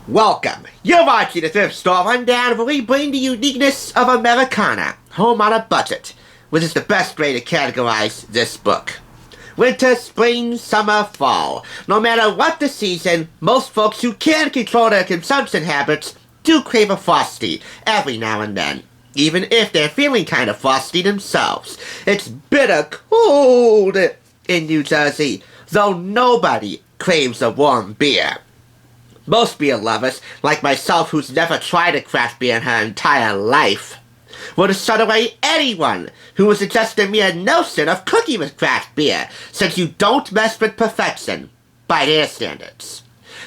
Welcome! You're watching the Thrift Store Rundown, where we bring the uniqueness of Americana, home on a budget, which is the best way to categorize this book. Winter, spring, summer, fall. No matter what the season, most folks who can control their consumption habits do crave a Frosty every now and then, even if they're feeling kind of frosty themselves. It's bitter cold in New Jersey, though nobody craves a warm beer. Most beer lovers, like myself who's never tried a craft beer in her entire life, would shut away anyone who would suggest the mere notion of cooking with craft beer, since you don't mess with perfection by their standards.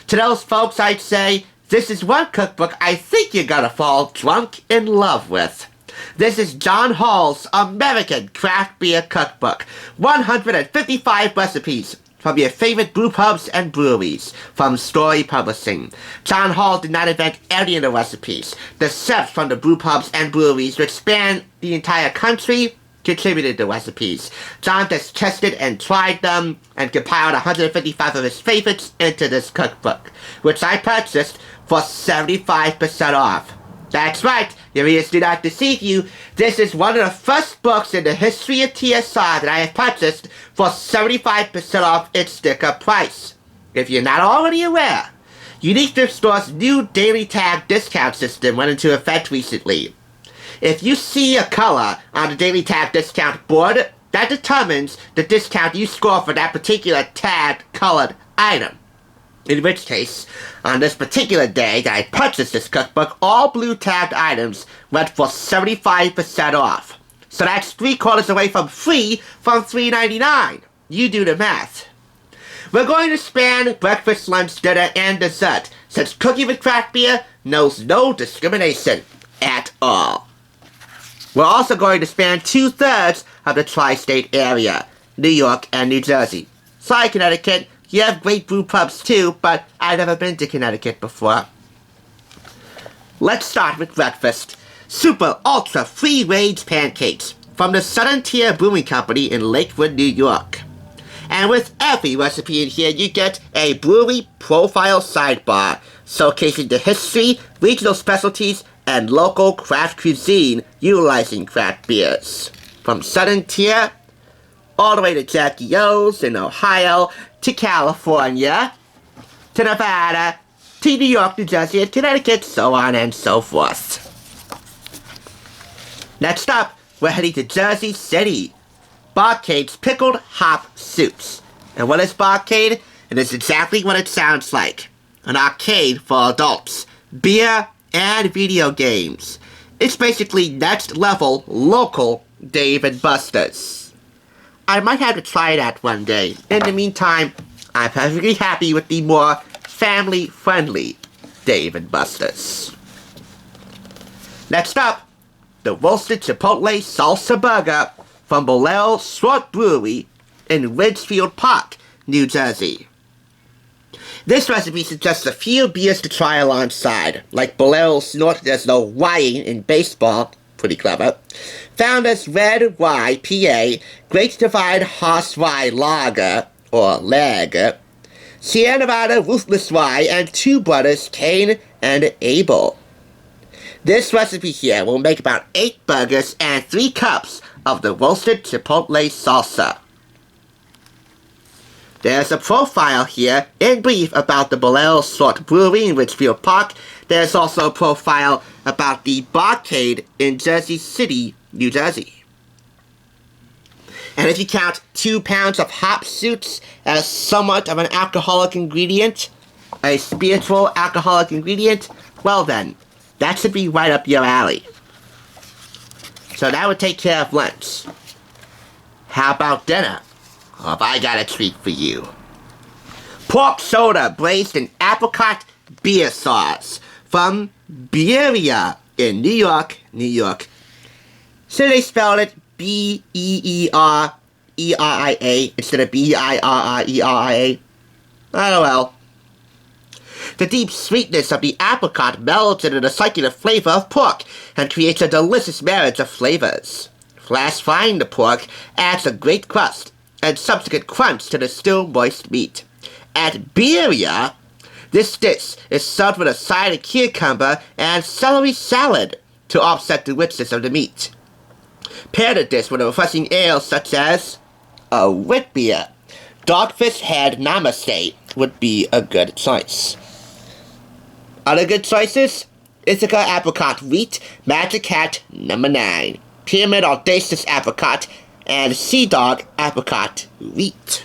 To those folks, I'd say, this is one cookbook I think you're gonna fall drunk in love with. This is John Holl's American Craft Beer Cookbook. 155 recipes from your favorite brewpubs and breweries, from Story Publishing. John Holl did not invent any of the recipes. The chefs from the brewpubs and breweries, which span the entire country, contributed the recipes. John just tested and tried them and compiled 155 of his favorites into this cookbook, which I purchased for 75% off. That's right, your ears do not deceive you. This is one of the first books in the history of TSR that I have purchased for 75% off its sticker price. If you're not already aware, Unique Thrift Store's new daily tag discount system went into effect recently. If you see a color on the daily tag discount board, that determines the discount you score for that particular tagged colored item. In which case, on this particular day that I purchased this cookbook, all blue tagged items went for 75% off. So that's 3/4 away from free from $3.99. You do the math. We're going to span breakfast, lunch, dinner, and dessert, since cooking with craft beer knows no discrimination at all. We're also going to span 2/3 of the tri-state area, New York and New Jersey. Sorry, Connecticut. You have great brew pubs too, but I've never been to Connecticut before. Let's start with breakfast. Super ultra free range pancakes from the Southern Tier Brewing Company in Lakewood, New York. And with every recipe in here, you get a brewery profile sidebar showcasing the history, regional specialties, and local craft cuisine utilizing craft beers. From Southern Tier all the way to Jackie O's in Ohio, to California, to Nevada, to New York, New Jersey, and Connecticut, so on and so forth. Next up, we're heading to Jersey City. Barcade's Pickled Hop Soups. And what is Barcade? It is exactly what it sounds like. An arcade for adults, beer, and video games. It's basically next level local Dave & Buster's. I might have to try that one day. In the meantime, I'm perfectly happy with the more family-friendly Dave & Buster's. Next up, the roasted chipotle salsa burger from Bolero Short Brewery in Ridgefield Park, New Jersey. This recipe suggests a few beers to try alongside, like Bolero Snort There's No Ying in baseball, pretty clever, Founders Red Rye PA, Great Divide Horse Rye Lager, or Lager, Sierra Nevada Ruthless Rye, and Two Brothers Cain and Abel. This recipe here will make about 8 burgers and 3 cups of the roasted chipotle salsa. There's a profile here, in brief, about the Bolero Short Brewery in Ridgefield Park. There's also a profile about the Barcade in Jersey City, New Jersey. And if you count 2 pounds of hop soups as somewhat of an alcoholic ingredient, a spiritual alcoholic ingredient, well then, that should be right up your alley. So that would take care of lunch. How about dinner? Oh, have I got a treat for you. Pork soda braised in apricot beer sauce from Beeria in New York, New York. So they spelled it B-E-E-R-E-R-I-A instead of B-I-R-R-E-R-I-A. Oh well. The deep sweetness of the apricot melds into the succulent flavor of pork and creates a delicious marriage of flavors. Flash frying the pork adds a great crust and subsequent crunch to the still moist meat. At Beeria, This dish is served with a side of cucumber and celery salad to offset the richness of the meat. Pair the dish with a refreshing ale such as a wheat beer. Dogfish Head Namaste would be a good choice. Other good choices? Ithaca Apricot Wheat, Magic Hat number 9, Pyramid Audacious Apricot, and Sea Dog Apricot Wheat.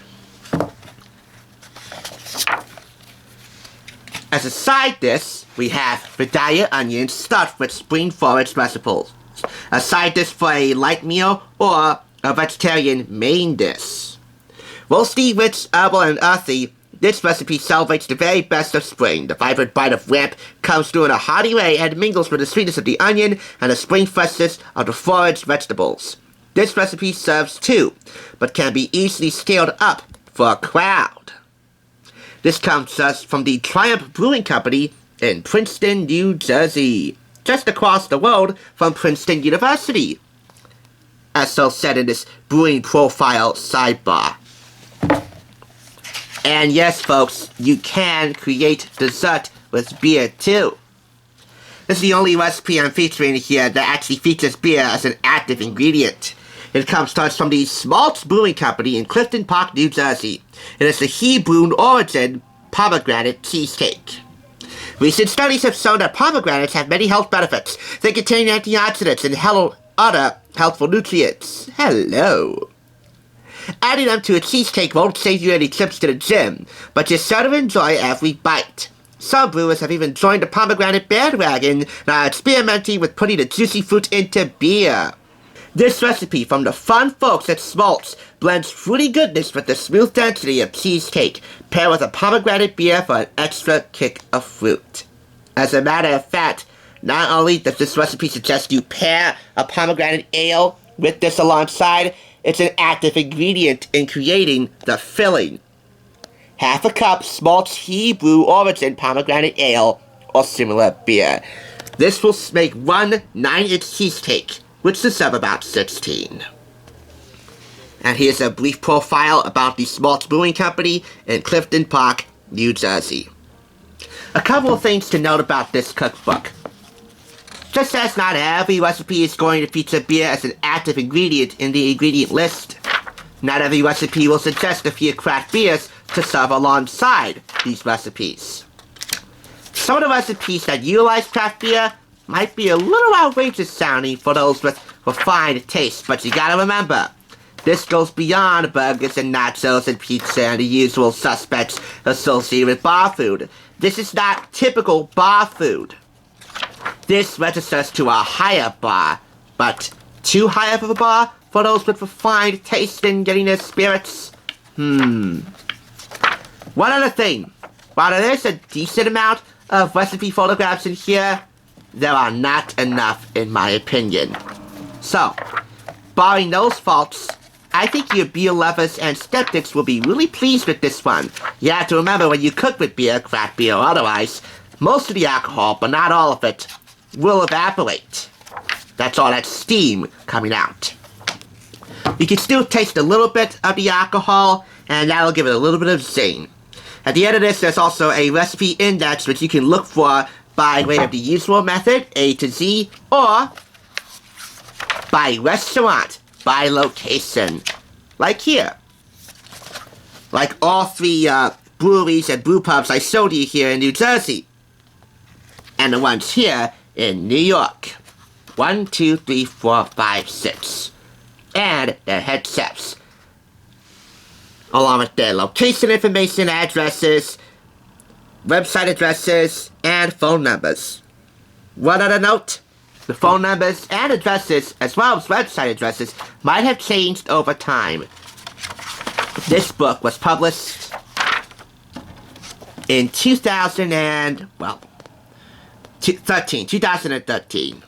As a side dish, we have Vidalia onions stuffed with spring forage vegetables. A side dish for a light meal or a vegetarian main dish. Roasty, rich, herbal, and earthy, this recipe celebrates the very best of spring. The vibrant bite of ramp comes through in a hearty way and mingles with the sweetness of the onion and the spring freshness of the foraged vegetables. This recipe serves two, but can be easily scaled up for a crowd. This comes to us from the Triumph Brewing Company in Princeton, New Jersey, just across the road from Princeton University, as so said in this brewing profile sidebar. And yes, folks, you can create dessert with beer too. This is the only recipe I'm featuring here that actually features beer as an active ingredient. It comes to us from the Smaltz Brewing Company in Clifton Park, New Jersey. It is the Hebrew origin pomegranate cheesecake. Recent studies have shown that pomegranates have many health benefits. They contain antioxidants and other healthful nutrients. Hello. Adding them to a cheesecake won't save you any trips to the gym, but just sort of enjoy every bite. Some brewers have even joined the pomegranate bandwagon and are experimenting with putting the juicy fruit into beer. This recipe from the fun folks at Smaltz blends fruity goodness with the smooth density of cheesecake, paired with a pomegranate beer for an extra kick of fruit. As a matter of fact, not only does this recipe suggest you pair a pomegranate ale with this alongside, it's an active ingredient in creating the filling. Half a cup Smaltz Hebrew origin pomegranate ale or similar beer. This will make one 9-inch cheesecake, which is of about 16. And here's a brief profile about the Smaltz Brewing Company in Clifton Park, New Jersey. A couple of things to note about this cookbook. Just as not every recipe is going to feature beer as an active ingredient in the ingredient list, not every recipe will suggest a few craft beers to serve alongside these recipes. Some of the recipes that utilize craft beer might be a little outrageous sounding for those with refined taste, but you gotta remember, this goes beyond burgers and nachos and pizza and the usual suspects associated with bar food. This is not typical bar food. This registers to a higher bar, but too high of a bar for those with refined taste in getting their spirits? One other thing, while there is a decent amount of recipe photographs in here, there are not enough in my opinion. So, barring those faults, I think your beer lovers and skeptics will be really pleased with this one. You have to remember when you cook with beer, craft beer or otherwise, most of the alcohol, but not all of it, will evaporate. That's all that steam coming out. You can still taste a little bit of the alcohol, and that'll give it a little bit of zing. At the end of this, there's also a recipe index which you can look for by way of the usual method, A to Z, or by restaurant, by location, like here. Like all three breweries and brewpubs I showed you here in New Jersey. And the ones here in New York. 1, 2, 3, 4, 5, 6. And their head chefs. Along with their location information, addresses, website addresses, and phone numbers. One other note, the phone numbers and addresses, as well as website addresses, might have changed over time. This book was published in 2013.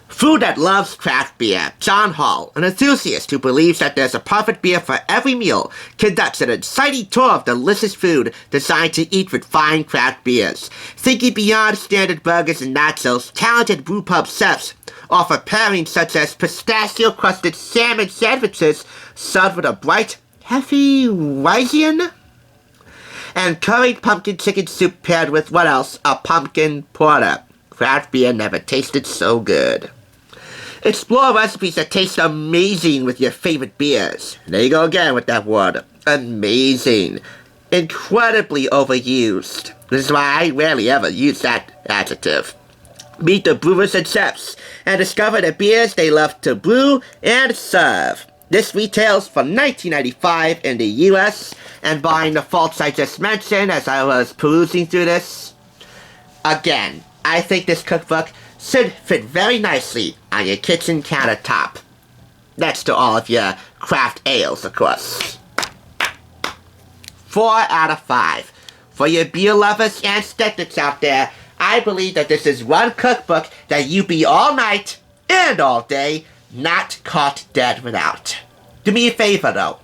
Food that loves craft beer. John Holl, an enthusiast who believes that there's a perfect beer for every meal, conducts an exciting tour of delicious food designed to eat with fine craft beers. Thinking beyond standard burgers and nachos, talented brewpub chefs offer pairings such as pistachio-crusted salmon sandwiches served with a bright, Hefeweizen, and curried pumpkin chicken soup paired with what else? A pumpkin porter. Craft beer never tasted so good. Explore recipes that taste amazing with your favorite beers. There you go again with that word. Amazing. Incredibly overused. This is why I rarely ever use that adjective. Meet the brewers and chefs and discover the beers they love to brew and serve. This retails for $19.95 in the US, and barring the faults I just mentioned as I was perusing through this, again, I think this cookbook should fit very nicely on your kitchen countertop. Next to all of your craft ales, of course. 4 out of 5. For your beer lovers and skeptics out there, I believe that this is one cookbook that you be all night and all day not caught dead without. Do me a favor though.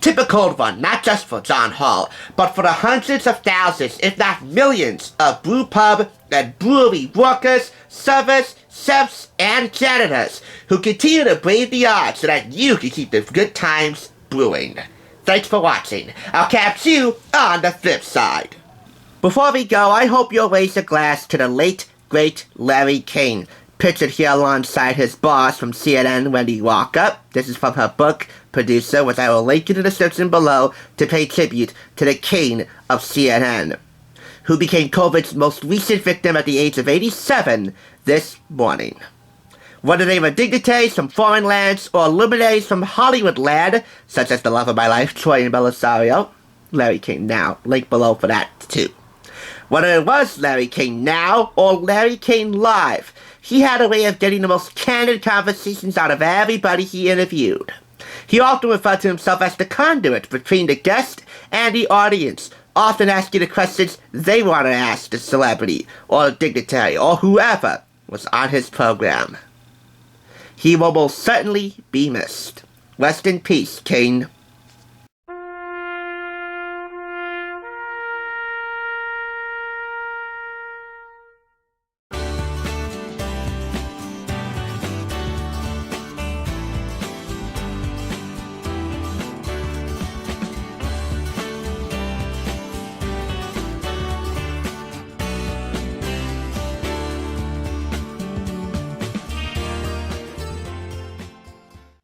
Tip a cold one, not just for John Holl, but for the hundreds of thousands, if not millions, of brewpub and brewery workers, servers, chefs, and janitors who continue to brave the odds so that you can keep the good times brewing. Thanks for watching. I'll catch you on the flip side. Before we go, I hope you'll raise a glass to the late, great Larry King, pictured here alongside his boss from CNN, Wendy. This is from her book, Producer, which I will link in the description below to pay tribute to the king of CNN, who became COVID's most recent victim at the age of 87 this morning. Whether they were dignitaries from foreign lands or luminaries from Hollywood land, such as the love of my life, Troian Bellisario, Larry King now, link below for that too. Whether it was Larry King now or Larry King live, he had a way of getting the most candid conversations out of everybody he interviewed. He often referred to himself as the conduit between the guest and the audience, often asking the questions they want to ask the celebrity or the dignitary or whoever was on his program. He will most certainly be missed. Rest in peace, King.